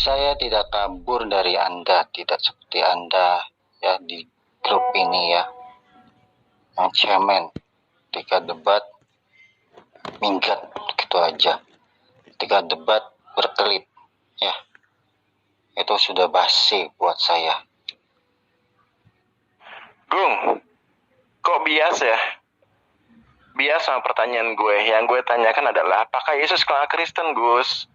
Saya tidak kabur dari Anda, tidak seperti Anda ya di grup ini ya. Yang cemen, ketika debat minggat gitu aja. Ketika debat berkelit ya. Itu sudah basi buat saya. Gung, kok bias ya? Bias sama pertanyaan gue. Yang gue tanyakan adalah, apakah Yesus kenal Kristen, Gus?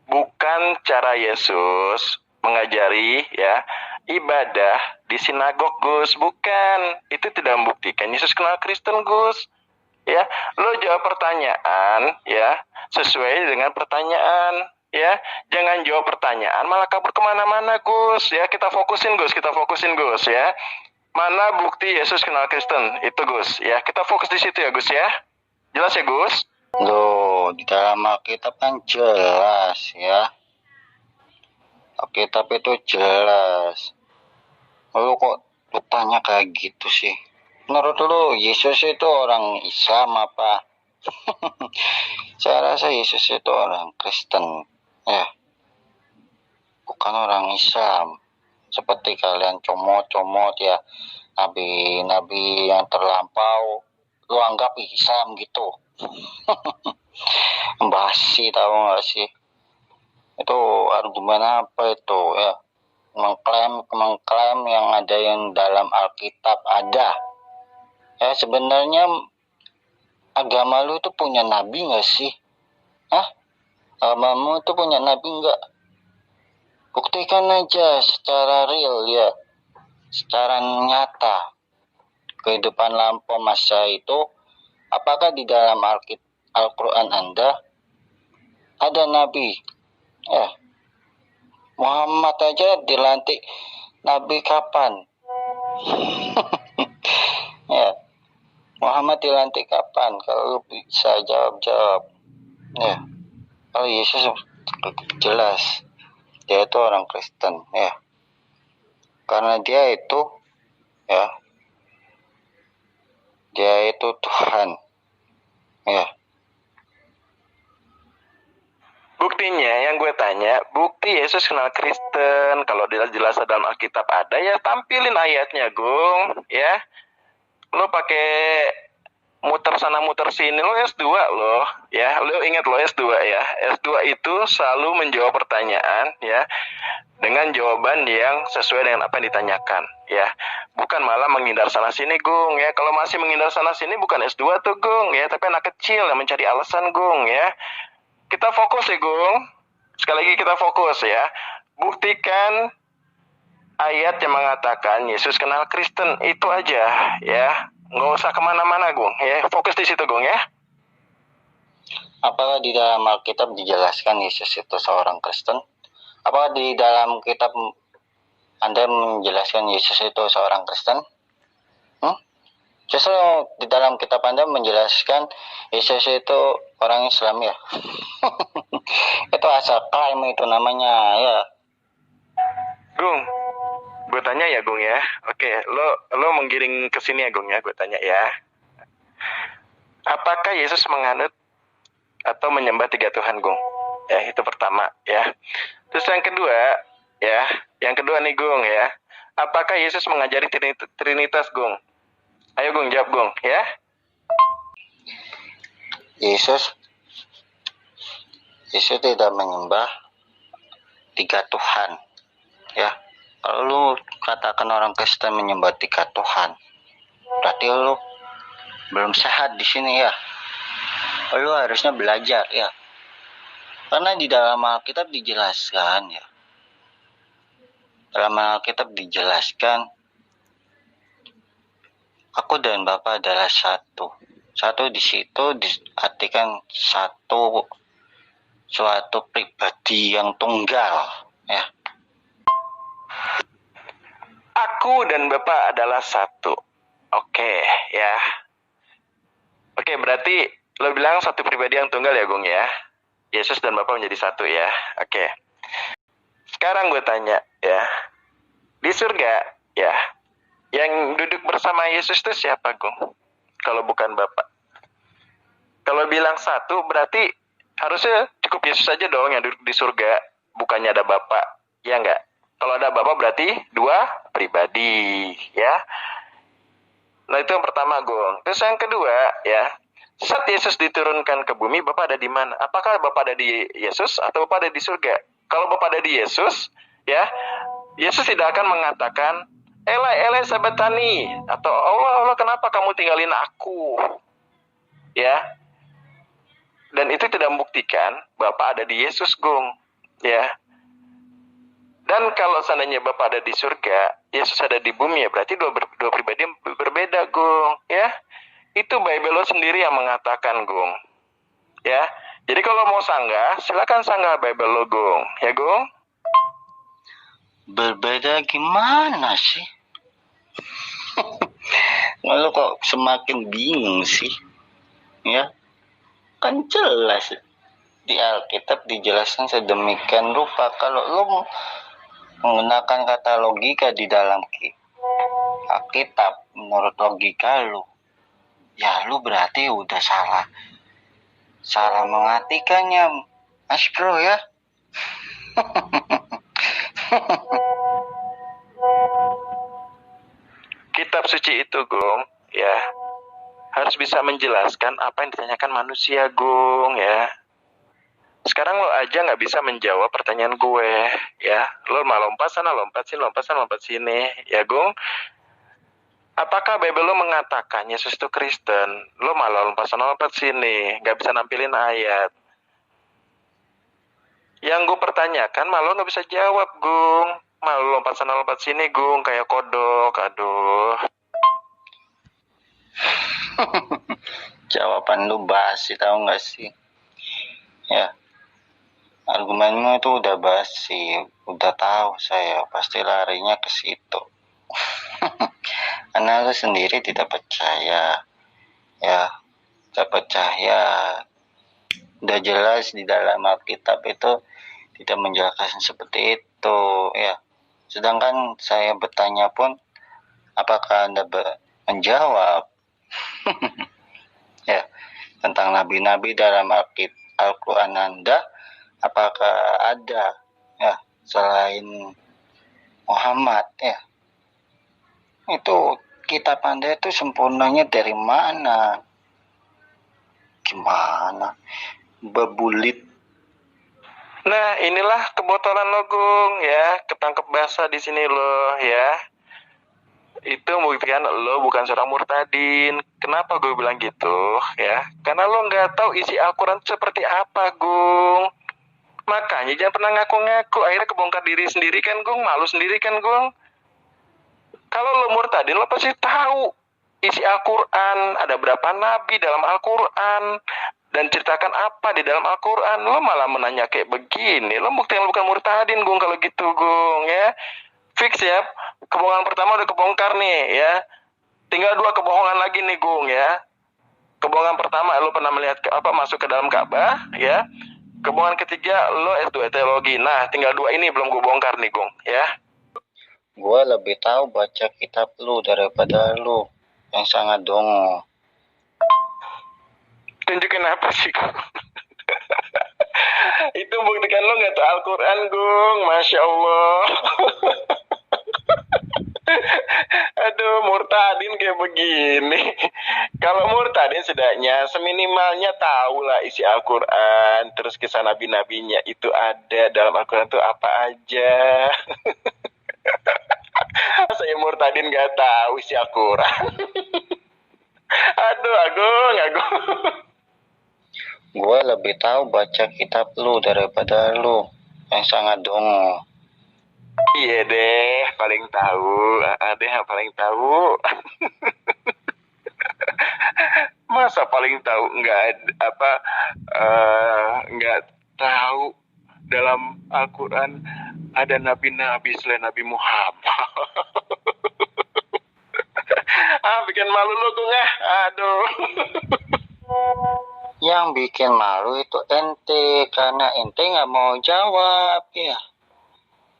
Bukan cara Yesus mengajari ya ibadah di sinagog, Gus. Bukan. Itu tidak membuktikan Yesus kenal Kristen, Gus. Ya, lo jawab pertanyaan ya sesuai dengan pertanyaan. Ya, jangan jawab pertanyaan malah kabur kemana-mana, Gus. Ya, kita fokusin, Gus ya. Mana bukti Yesus kenal Kristen? Itu, Gus. Ya, kita fokus di situ ya, Gus ya. Jelas ya, Gus? Loh, di dalam Alkitab kan jelas ya. Alkitab itu jelas. Lalu kok lu tanya kayak gitu sih? Menurut lu Yesus itu orang Islam apa? Saya rasa Yesus itu orang Kristen ya, bukan orang Islam. Seperti kalian comot-comot ya, nabi-nabi yang terlampau lu anggap Islam gitu. Basi, tahu gak sih? Itu argumen apa itu ya? Mengklaim yang ada yang dalam Alkitab ada. Ya sebenarnya agama lu itu punya nabi gak sih? Hah? Agamamu itu punya nabi gak? Buktikan aja secara real ya, secara nyata. Kehidupan lampau masa itu, apakah di dalam Al-Quran Anda ada nabi? Muhammad aja dilantik nabi kapan? Ya, Muhammad dilantik kapan? Kalau bisa jawab. Ya, kalau Yesus jelas dia itu orang Kristen ya, karena dia itu Tuhan ya. Buktinya yang gue tanya, bukti Yesus kenal Kristen. Kalau jelas dalam Alkitab ada, ya tampilin ayatnya, Gung. Ya, lo pakai muter sana muter sini, lo S2 lo. Ya, lo ingat lo S2 ya. S2 itu selalu menjawab pertanyaan ya dengan jawaban yang sesuai dengan apa yang ditanyakan ya. Bukan malah menghindar sana sini, Gung ya. Kalau masih menghindar sana sini bukan S2 tuh, Gung ya, tapi anak kecil yang mencari alasan, Gung ya. Kita fokus ya, Gung. Sekali lagi kita fokus ya. Buktikan ayat yang mengatakan Yesus kenal Kristen, itu aja ya. Nggak usah kemana-mana, Gung ya. Fokus di situ, Gung ya. Apakah di dalam Alkitab dijelaskan Yesus itu seorang Kristen? Apakah di dalam kitab Anda menjelaskan Yesus itu seorang Kristen? Justru di dalam kitab Anda menjelaskan Yesus itu orang Islam ya. Itu asal klaim itu namanya ya. Gung, gue tanya ya, Gung ya. Oke, lo menggiring ke sini ya, Gung ya. Gue tanya ya. Apakah Yesus menganut atau menyembah 3 Tuhan, Gung? Ya, itu pertama ya. Terus yang kedua nih, Gung ya. Apakah Yesus mengajari Trinitas, Gung? Ayo, Gung, jawab, Gung ya. Yesus tidak menyembah 3 Tuhan ya. Kalau lu katakan orang Kristen menyembah 3 Tuhan, berarti lu belum sehat di sini ya. Lu harusnya belajar ya. Karena di dalam Alkitab dijelaskan ya. Dalam Alkitab dijelaskan aku dan Bapa adalah satu. Satu di situ diartikan suatu pribadi yang tunggal ya. Aku dan Bapa adalah satu. Oke ya. Oke, berarti lo bilang satu pribadi yang tunggal ya, Gung ya. Yesus dan Bapa menjadi satu ya. Oke. Sekarang gue tanya ya. Di surga ya, yang duduk bersama Yesus itu siapa, Gung? Kalau bukan Bapa. Kalau bilang satu berarti harusnya cukup Yesus saja dong yang duduk di surga. bukannya ada Bapa, ya enggak? Kalau ada Bapa berarti dua pribadi, ya. Nah itu yang pertama, Gong. Terus yang kedua, ya, saat Yesus diturunkan ke bumi, Bapa ada di mana? Apakah Bapa ada di Yesus atau Bapa ada di surga? Kalau Bapa ada di Yesus, ya, Yesus tidak akan mengatakan, Elai, Elai sabatani, atau Allah, Allah kenapa kamu tinggalin aku? Ya, dan itu tidak membuktikan Bapa ada di Yesus, Gong. Ya. Dan kalau seandainya Bapa ada di surga, Yesus ada di bumi, ya berarti dua pribadi yang berbeda, Gong. Ya, itu Bible lo sendiri yang mengatakan, Gong. Ya, jadi kalau mau sanggah, silakan sanggah Bible lo, Gong. Ya, Gong. Berbeda gimana sih? Lalu kok semakin bingung sih? Ya, kan jelas di Alkitab dijelaskan sedemikian rupa. Kalau lo menggunakan kata logika di dalam Alkitab menurut logika lu, ya lu berarti udah salah mengartikannya, Mas Bro, ya. Kitab suci itu, Gong, ya, harus bisa menjelaskan apa yang ditanyakan manusia, Gong, ya. Sekarang lo aja nggak bisa menjawab pertanyaan gue, ya. Lo malah lompat sana, lompat sini, lompat sana, lompat sini, ya, Gong. Apakah Bible lo mengatakan Yesus itu Kristen? Lo malah lompat sana, lompat sini, nggak bisa nampilin ayat. Yang gue pertanyakan malah lo nggak bisa jawab, Gung. Malah lompat sana, lompat sini, Gung, kayak kodok, aduh. Jawaban lu basi, tahu nggak sih? Ya, argumenmu itu udah basi, udah tahu saya pasti larinya ke situ. Karena lu sendiri tidak percaya, ya, tidak percaya. Udah jelas di dalam Alkitab itu tidak menjelaskan seperti itu, ya. Sedangkan saya bertanya pun, apakah Anda menjawab? Ya, tentang nabi-nabi dalam Al-Quran Anda, apakah ada ya selain Muhammad, ya? Itu kitab Anda itu sempurnanya dari mana? Gimana? Bebulit. Nah, inilah kebotolan lo, Gung, ya. Ketangkep basah di sini lo, ya. Itu membuktikan lo bukan seorang murtadin. Kenapa gue bilang gitu, ya? Karena lo nggak tahu isi Al-Quran seperti apa, Gung. Makanya jangan pernah ngaku-ngaku. Akhirnya kebongkar diri sendiri kan, Gung. Malu sendiri kan, Gung. Kalau lo murtadin, lo pasti tahu isi Al-Quran. Ada berapa nabi dalam Al-Quran. Dan ceritakan apa di dalam Al-Quran. Lo malah menanya kayak begini. Lo buktikan lo bukan murtadin, Gung, kalau gitu, Gung, ya. Fix ya. Kebohongan pertama udah kebongkar nih, ya. Tinggal 2 kebohongan lagi nih, Gung, ya. Kebohongan pertama, lo pernah melihat masuk ke dalam Ka'bah, ya. Kebohongan ketiga, lo S2 teologi. Nah, tinggal 2 ini belum gue bongkar nih, Gung, ya. Gue lebih tahu baca kitab lu daripada lu yang sangat dongo. Tunjukin apa sih, Gung? Itu buktikan lo nggak tahu Al-Quran, Gung. Masya Allah. Aduh, murtadin kayak begini. Kalau murtadin setidaknya seminimalnya tahu lah isi Al-Quran. Terus kisah nabi-nabinya itu ada dalam Al-Quran itu apa aja. Saya murtadin gak tahu isi Al-Quran. Aduh, Agung. Gue lebih tahu baca kitab lu daripada lu yang sangat dongo. Iya deh, paling tahu. Ada yang paling tahu. Masa paling tahu nggak tahu dalam Al-Quran ada nabi-nabi selain Nabi Muhammad. Bikin malu lu, Gung, ya. Aduh. Yang bikin malu itu ente, karena ente nggak mau jawab, ya.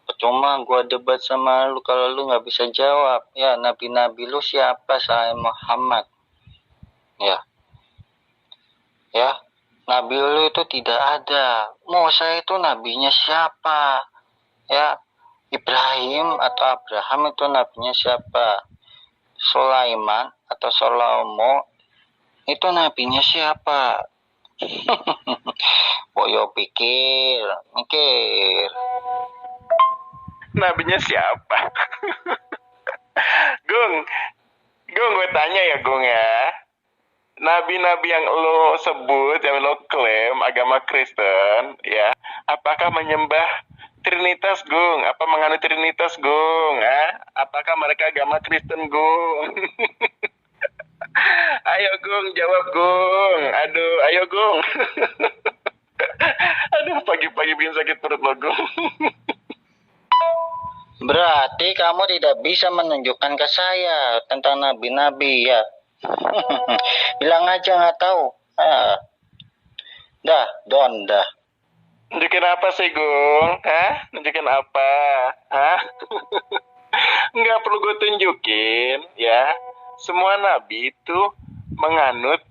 Percuma gue debat sama lu kalau lu nggak bisa jawab. Ya, nabi-nabi lu siapa selain Muhammad? Ya, Nabi lu itu tidak ada. Musa itu nabinya siapa? Ya, Ibrahim atau Abraham itu nabinya siapa? Sulaiman atau Salomo itu nabinya siapa? Boyo pikir, mikir. Nabinya siapa? Gung, gue tanya ya Gung ya. Nabi-nabi yang lo sebut, yang lo klaim agama Kristen, ya, apakah menyembah Trinitas, Gung? Apa menganut Trinitas, Gung? Apakah mereka agama Kristen, Gung? Ayo, Gung, jawab, Gung. Aduh, ayo, Gung. Aduh, pagi-pagi bikin sakit perut lo, Gung. Berarti kamu tidak bisa menunjukkan ke saya tentang nabi-nabi ya. Bilang aja nggak tahu. Dah, dah. Nunjukin apa sih, Gung? Nunjukin apa? Nggak perlu gue tunjukin, ya. Semua nabi itu menganut,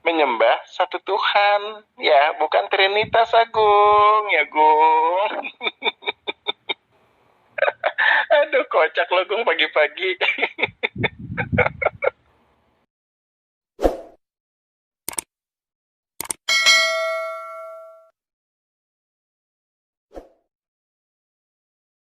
menyembah satu Tuhan, ya, bukan Trinitas, Agung, ya, Gung. Aduh, kocak lo, Gung, pagi-pagi.